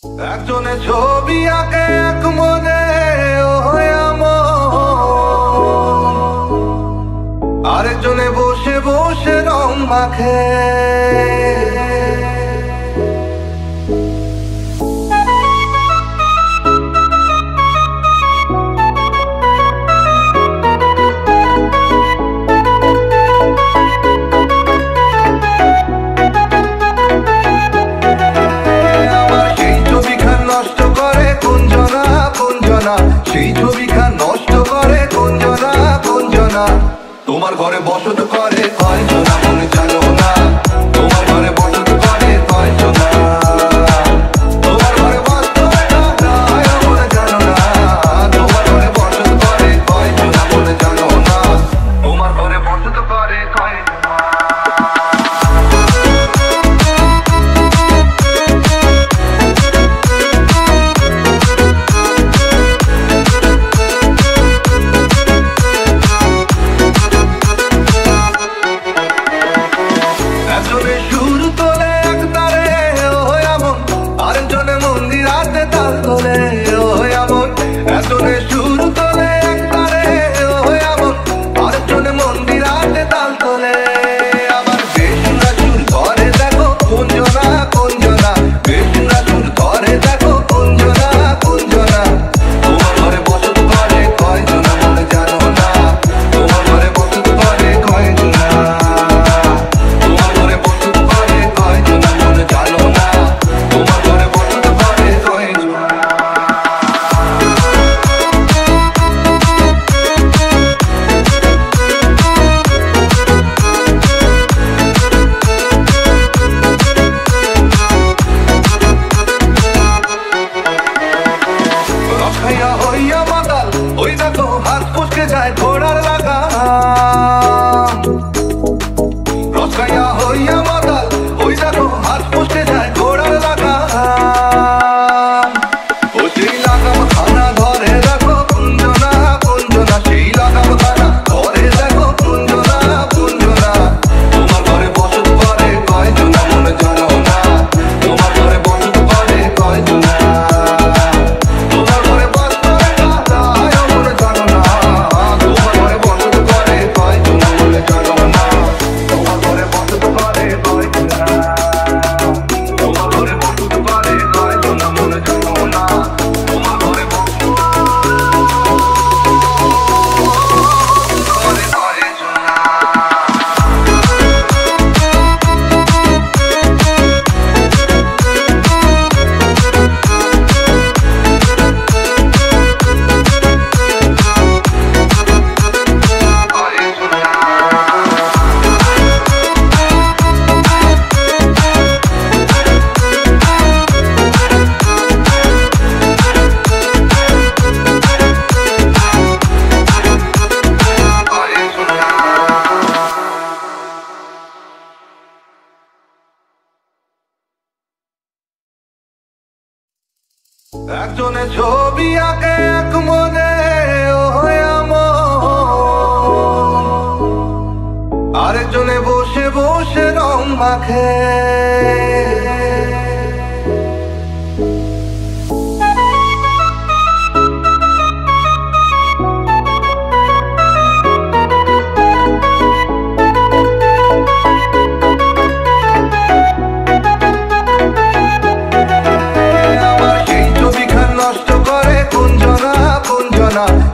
একজনে ছবি আঁকে এক মনে আরেকজনে বসে বসে রং মাখে। সেই ছবিখান নষ্ট করে কোনজনা কোনজনা, তোমার ঘরে বসত করে কয়জনা মনে জানো না, তোমার ঘরে বসত করে কয়জনা, তোমার ঘরে বসত মনে জানো না, তোমার ঘরে বসত করে কয়জনা মনে জানো না, তোমার ঘরে বসত করে কয়জনা। একজনে ছবি আঁকে এক মনে আরেকজনে বসে বসে রং মাখে।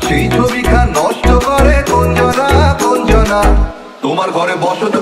সেই ছবিখান নষ্ট করে কোনজনা কোনজনা, তোমার ঘরে বসত